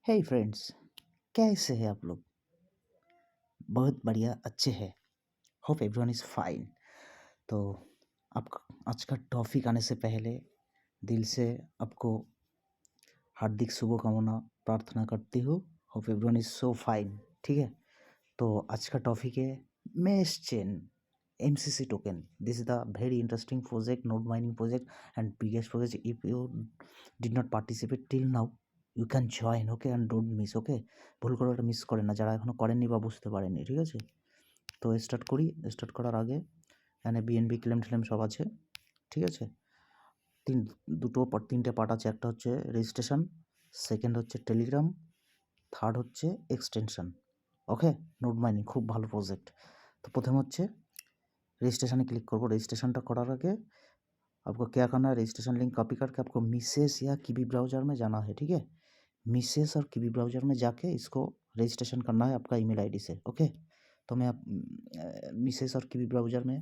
हे friends, कैसे हैं आप लोग? बहुत बढ़िया, अच्छे हैं। Hope everyone is fine. तो आप आज का टॉपिक आने से पहले दिल से आपको हार्दिक शुभकामना प्रार्थना करती हूँ। Hope everyone is so fine. ठीक है, तो आज का टॉपिक है mesh chain MCC token. This is the very interesting project, node mining project, and biggest project. If you did not participate till now, you can join, okay, and don't miss, okay. ভুল করে ওটা miss করেন না যারা এখনো করেননি বা বুঝতে পারেননি, ঠিক আছে। তো স্টার্ট করার আগে এখানে BNB ক্লেম ঠেলেম সব আছে, ঠিক আছে। তিনটে পার্ট আছে। একটা হচ্ছে রেজিস্ট্রেশন, সেকেন্ড হচ্ছে টেলিগ্রাম, থার্ড হচ্ছে এক্সটেনশন, ওকে। নোড মাইনিং খুব ভালো প্রজেক্ট। তো প্রথম হচ্ছে रजिस्ट्रेशन क्लिक करो। रजिस्ट्रेशन करार आगे आपको क्या करना है, रजिस्ट्रेशन लिंक कॉपी करके आपको मिसेस या कीवी ब्राउज़र में जाना है, ठीक है। मिसेस और कीवी ब्राउज़र में जाके इसको रजिस्ट्रेशन करना है आपका ईमेल आईडी से, ओके। तो मैं आप मिसेस और कीवी ब्राउज़र में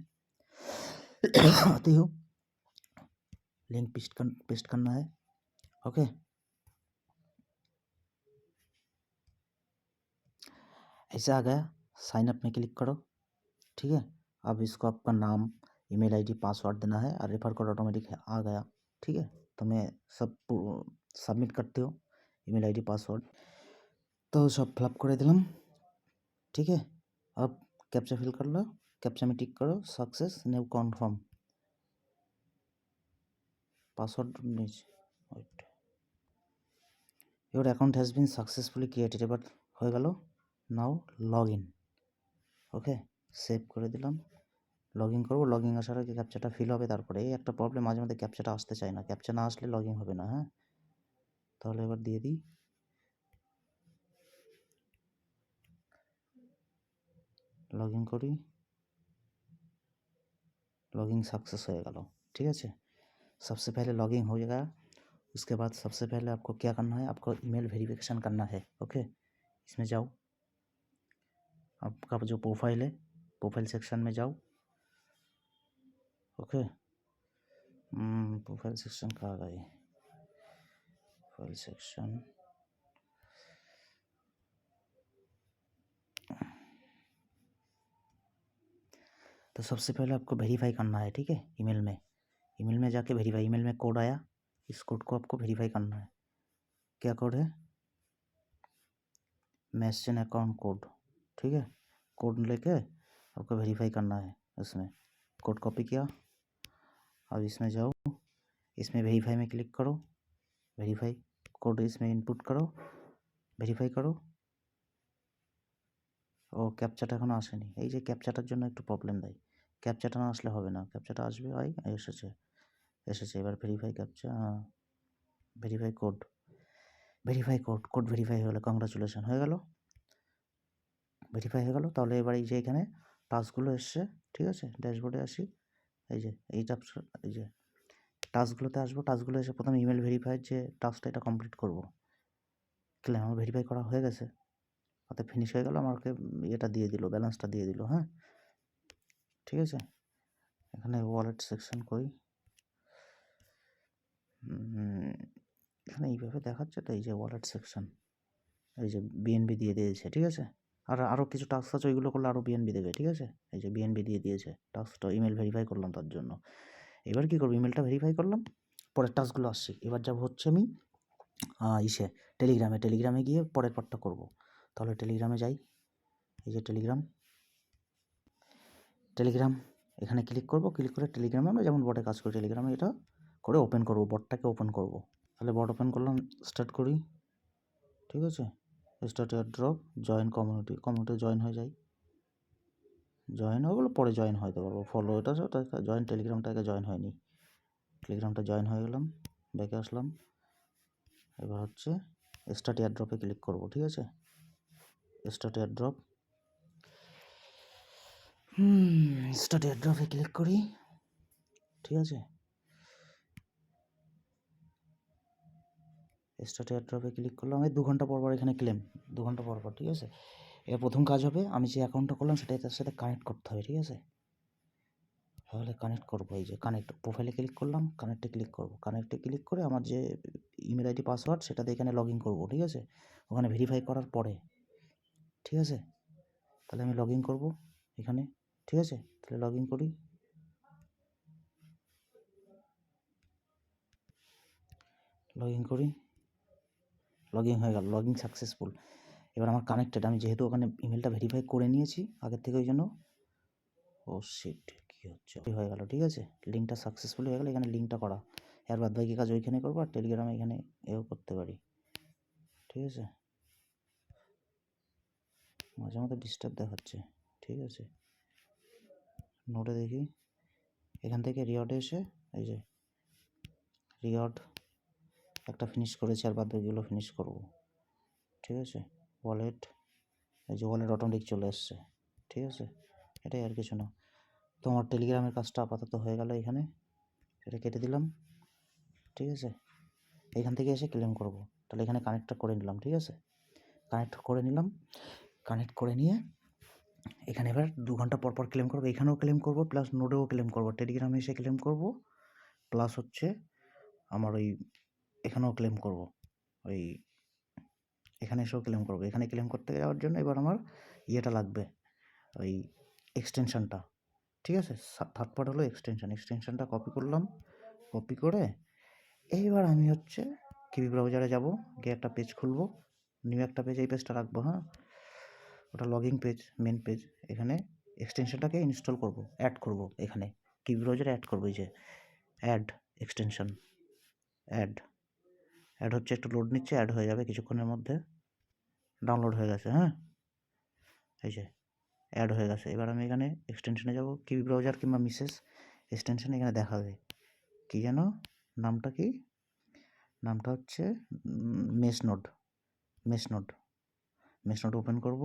आती हूँ, लिंक पेस्ट करना है, ओके। ऐसे आ गया, साइन अप में क्लिक करो, ठीक है। अब इसको आपका नाम, ईमेल आईडी, पासवर्ड देना है और रेफर कोड ऑटोमेटिक आ गया, ठीक है। तो मैं सब सबमिट करती हूँ, ईमेल आईडी, पासवर्ड तो सब फिलअप कर दिलाम, ठीक है। अब कैप्चा फिल कर लो, कैप्चा में टिक करो, सक्सेस न्यू कनफार्म, पासवर्ड নিজ wait, your account has been successfully created. এবার হয়ে গেল, now log in, okay. Save করে দিলাম, লগ ইন করবো। লগ ইন আসার আগে ক্যাপচাটা ফিল হবে, তারপরে এই একটা প্রবলেম, মাঝে মধ্যে ক্যাপচাটা আসতে চায় না, ক্যাপচা না আসলে লগ ইন হবে না, হ্যাঁ। তাহলে এবার দিয়ে দিই, লগ ইন করি, लॉग इन सक्सेस हो गया, ठीक है। सबसे पहले लॉग इन हो जाएगा। उसके बाद सबसे पहले आपको क्या करना है, आपको ईमेल वेरिफिकेशन करना है, ओके। इसमें जाओ, आपका जो प्रोफाइल है प्रोफाइल सेक्शन में जाओ, ओके। प्रोफाइल सेक्शन कहाँ गए, प्रोफाइल सेक्शन, तो सबसे पहले आपको वेरीफाई करना है, ठीक है। ईमेल में जाके वेरीफाई, ईमेल में कोड आया, इस कोड को आपको वेरीफाई करना है। क्या कोड है, मैसेज अकाउंट कोड, ठीक है। कोड लेके आपको वेरीफाई करना है। उसमें कोड कॉपी किया, अब इसमें जाओ, इसमें वेरीफाई में क्लिक करो, वेरीफाई कोड इसमें इनपुट करो, वेरीफाई करो। ও ক্যাপচাটা এখনো আসেনি, এই যে ক্যাপচাটার জন্য একটু প্রবলেম দেয়, ক্যাপচাটা না আসলে হবে না, ক্যাপচাটা আসবে। এসেছে, এবার verify captcha, verify code, code verify হয়ে গেলো, কংগ্রাচুলেশন, হয়ে গেল, ভেরিফাই হয়ে গেল। তাহলে এবার এই যে এখানে টাস্কগুলো এসছে, ঠিক আছে। ড্যাশবোর্ডে আসি, এই যে এই যে টাস্কগুলোতে আসবো, টাস্কগুলো এসে প্রথমে ইমেল ভেরিফাইয়ের যে টাস্কটা এটা কমপ্লিট করবো। ক্লেম আমার ভেরিফাই করা হয়ে গেছে, অর্থাৎ ফিনিশ হয়ে গেল, আমাকে এটা দিয়ে দিল, ব্যালেন্সটা দিয়ে দিল, হ্যাঁ, ঠিক আছে। এখানে ওয়ালেট সেকশন কই, এখানে এইভাবে দেখাচ্ছে, তো এই যে ওয়ালেট সেকশন, এই যে BNB দিয়ে দিয়েছে, ঠিক আছে। আর আরও কিছু টাস্ক আছে, ওইগুলো করলে আরও BNB দেবে, ঠিক আছে। এই যে BNB দিয়ে দিয়েছে, টাস্কটা ইমেল ভেরিফাই করলাম তার জন্য। এবার কী করবো, ইমেলটা ভেরিফাই করলাম, পরের টাস্কগুলো আসছে। এবার যাব হচ্ছে আমি টেলিগ্রামে গিয়ে পরের পার্টটা করব। তাহলে টেলিগ্রামে যাই, এই যে টেলিগ্রাম এখানে ক্লিক করব, ক্লিক করে টেলিগ্রামে আমরা যেমন বটে কাজ করি, টেলিগ্রামে এটা করে ওপেন করব, বটটাকে ওপেন করব। তাহলে বট ওপেন করলাম, স্টার্ট করি, ঠিক আছে। Start airdrop, join community join হয়ে যাই, জয়েন ওগুলো পরে জয়েন হতে পারবো, ফলো এটা জয়েন, টেলিগ্রামটাকে জয়েন হয়নি, টেলিগ্রামটা জয়েন হয়ে গেলাম, ব্যাকে আসলাম। এবার হচ্ছে স্টার্ট এয়ারড্রপে ক্লিক করব, ঠিক আছে। স্টার্ট এয়ারড্রপে ক্লিক করি, ঠিক আছে। স্টার্ট এয়ারড্রপে ক্লিক করলাম, আমি 2 ঘন্টা পর এখানে ক্লেম, 2 ঘন্টা পর, ঠিক আছে। এর প্রথম কাজ হবে, আমি যে অ্যাকাউন্টটা করলাম সেটা এটার সাথে কানেক্ট করতে হবে, ঠিক আছে। তাহলে কানেক্ট করবো, এই যে কানেক্ট, প্রোফাইলে ক্লিক করলাম, কানেক্টে ক্লিক করবো, কানেক্টে ক্লিক করে আমার যে ইমেল আইডি পাসওয়ার্ড সেটা দিয়ে এখানে লগ ইন করবো, ঠিক আছে, ওখানে ভেরিফাই করার পরে, ঠিক আছে। তাহলে আমি লগ ইন করবো এখানে, ঠিক আছে, তাহলে লগ ইন করি, লগ ইন করি, লগ ইন হয়ে গেল, লগ ইন সাকসেসফুল। এবার আমার কানেক্টেড, আমি যেহেতু ওখানে ইমেলটা ভেরিফাই করে নিয়েছি আগের থেকে, ওই জন্য ও শিট কী হচ্ছে, হয়ে গেল, ঠিক আছে, লিঙ্কটা সাকসেসফুল হয়ে গেল, এখানে লিঙ্কটা করা, এর বাদ বাকি কাজ ওইখানে করবো, আর টেলিগ্রামে এখানে এও করতে পারি, ঠিক আছে। মাঝে মধ্যে ডিস্টার্ব দেখাচ্ছে, ঠিক আছে, নোটে দেখি, এখান থেকে রিওয়ার্ডে এসে এই যে রিওয়ার্ড একটা ফিনিশ করেছি, আর বাদ বাকিগুলো ফিনিশ করবো, ঠিক আছে। ওয়ালেট, এই যে ওয়ালেট অটোমেটিক চলে এসছে, ঠিক আছে, এটাই আর কিছু না। তো আমার টেলিগ্রামের কাজটা আপাতত হয়ে গেল, এখানে এটা কেটে দিলাম, ঠিক আছে। এখান থেকে এসে ক্লেম করব, তাহলে এখানে কানেক্টটা করে নিলাম, ঠিক আছে, কানেক্ট করে নিলাম, কানেক্ট করে নিয়ে এখানে এবার 2 ঘন্টা পর পর ক্লেম করবো, এখানেও ক্লেম করবো, প্লাস নোডেও ক্লেম করবো, টেলিগ্রামে এসে ক্লেম করব, প্লাস হচ্ছে আমার ওই এখানেও ক্লেম করব, ওই এখানে এসেও ক্লেম করবো। এখানে ক্লেম করতে যাওয়ার জন্য এবার আমার ইয়েটা লাগবে, ওই এক্সটেনশানটা, ঠিক আছে, থার্ড পার্ট হলো এক্সটেনশানটা কপি করলাম, কপি করে এইবার আমি হচ্ছে কিবি ব্রাউজারে যাব, গিয়ে একটা পেজ খুলবো, নিউ একটা পেজ, এই পেজটা রাখবো, হ্যাঁ, ওটা লগিং পেজ, মেন পেজ, এখানে এক্সটেনশানটাকে ইনস্টল করব, অ্যাড করব, এখানে কিবি ব্রাউজারে অ্যাড করবো, এই যে অ্যাড এক্সটেনশান, অ্যাড হচ্ছে, একটু লোড নিচ্ছে, অ্যাড হয়ে যাবে কিছুক্ষণের মধ্যে, ডাউনলোড হয়ে গেছে, হ্যাঁ, এই যে অ্যাড হয়ে গেছে। এবার আমি এখানে এক্সটেনশনে যাব, কিবি ব্রাউজার কিংবা মিসেস এক্সটেনশন এখানে দেখাবে, কী যেন নামটা, কি নামটা হচ্ছে mesh node, mesh node open করব,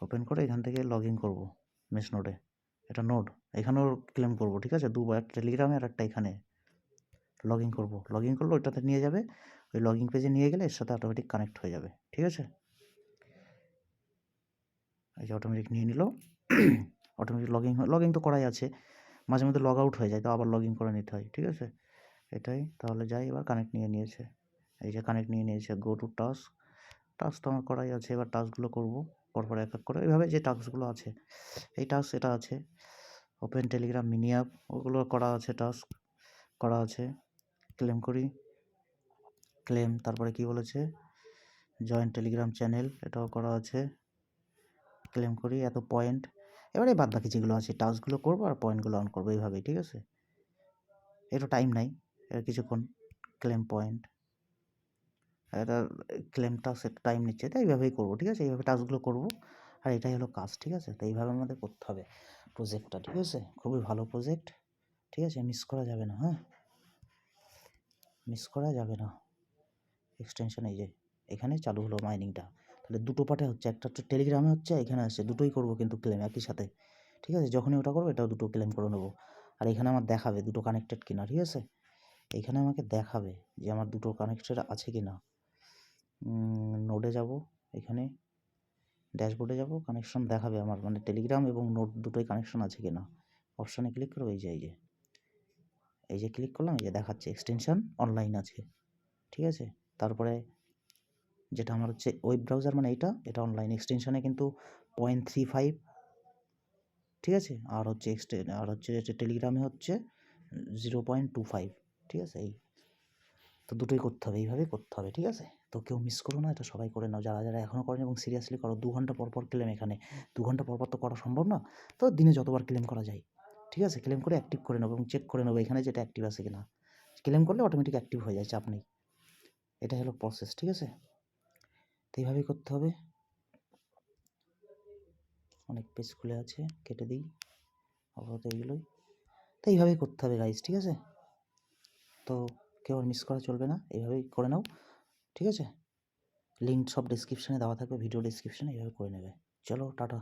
ওপেন করে এখান থেকে লগ ইন করবো মেশ নোডে, এটা নোড, এখানেও ক্লেম করব, ঠিক আছে, দুবার, টেলিগ্রামে আর একটা এখানে লগ ইন করবো, লগ ইন করলে ওইটাতে নিয়ে যাবে, ওই লগ ইন পেজে নিয়ে গেলে এর সাথে অটোমেটিক কানেক্ট হয়ে যাবে, ঠিক আছে। এই যে অটোমেটিক নিয়ে নিল, অটোমেটিক লগ ইন তো করাই আছে, মাঝে মধ্যে লগ আউট হয়ে যায়, তো আবার লগ ইন করে নিতে হয়, ঠিক আছে, এটাই। তাহলে যাই, এবার কানেক্ট নিয়ে নিয়েছে, এই যে কানেক্ট নিয়ে নিয়েছে, গো টু টাস্ক, টাস্ক তো আমার করাই আছে, এবার টাস্কগুলো করবো পরপর এক এক করে, এইভাবে যে টাস্কগুলো আছে, এই টাস্ক এটা আছে, ওপেন টেলিগ্রাম মিনি অ্যাপ, ওগুলো করা আছে, টাস্ক করা আছে, ক্লেম করি, ক্লেম, তারপরে কি বলেছে, জয়েন টেলিগ্রাম চ্যানেল, এটাও করা আছে, ক্লেম করি, এত পয়েন্ট, এবারে বাদ বাকি যেগুলো আছে টাস্কগুলো করবো আর পয়েন্টগুলো অন করবো, এইভাবেই, ঠিক আছে। একটু টাইম নাই, এর কিছুক্ষণ, ক্লেম পয়েন্ট, এটা ক্লেম টাস্ক একটু টাইম নিচ্ছে, তাই এইভাবেই করবো, ঠিক আছে, এইভাবে টাস্কগুলো করবো, আর এটাই হলো কাজ, ঠিক আছে। তো এইভাবে আমাদের করতে হবে প্রজেক্টটা, ঠিক আছে, খুবই ভালো প্রজেক্ট, ঠিক আছে, মিস করা যাবে না, হ্যাঁ, মিস করা যাবে না। এক্সটেনশন এই যে এখানে চালু হলো মাইনিংটা, তাহলে দুটো পার্টে হচ্ছে, একটা হচ্ছে টেলিগ্রামে হচ্ছে, এখানে আসছে, দুটোই করবো কিন্তু ক্লেম একই সাথে, ঠিক আছে, যখনই ওটা করবো এটাও দুটো ক্লেম করে নেবো, আর এখানে আমার দেখাবে দুটো কানেক্টেড কিনা, ঠিক আছে, এখানে আমাকে দেখাবে যে আমার দুটো কানেক্টেড আছে কি না, নোডে যাব, এখানে ড্যাশবোর্ডে যাব, কানেকশন দেখাবে আমার, মানে টেলিগ্রাম এবং নোড দুটোই কানেকশন আছে কি না, অপশানে ক্লিক করবো, এই যে ক্লিক করলাম, এই যে দেখাচ্ছে এক্সটেনশন অনলাইন আছে, ঠিক আছে। তারপরে যেটা আমার হচ্ছে ওয়েব ব্রাউজার, মানে এটা অনলাইন, এক্সটেনশনে কিন্তু 0.35, ঠিক আছে, আর হচ্ছে টেলিগ্রামে হচ্ছে 0.25, ঠিক আছে, এই তো দুটোই করতে হবে, এইভাবেই করতে হবে, ঠিক আছে। তো কেউ মিস করো না, এটা সবাই করে নাও, যারা যারা এখনও করেন, এবং সিরিয়াসলি করো, 2 ঘন্টা পর পর ক্লেম, এখানে 2 ঘন্টা পর পর তো করা সম্ভব না, তো দিনে যতবার ক্লেম করা যায়, ঠিক আছে, ক্লেম করে অ্যাক্টিভ করে নেবো, এবং চেক করে নেবো এখানে যেটা অ্যাক্টিভ আছে কিনা, ক্লেম করলে অটোমেটিক অ্যাক্টিভ হয়ে যায়, চাপ নেই, এটাই হলো প্রসেস, ঠিক আছে। তো এইভাবেই করতে হবে, অনেক পেজ খুলে আছে, কেটে দিই, আপাতত এইগুলোই, তো এইভাবেই করতে হবে গাইজ, ঠিক আছে। তো কেউ আর মিস করা চলবে না, এইভাবেই করে নাও, ঠিক আছে, লিঙ্ক সব ডিসক্রিপশানে দেওয়া থাকবে, ভিডিও ডিসক্রিপশানে, এইভাবে করে নেবে। চলো টাটা।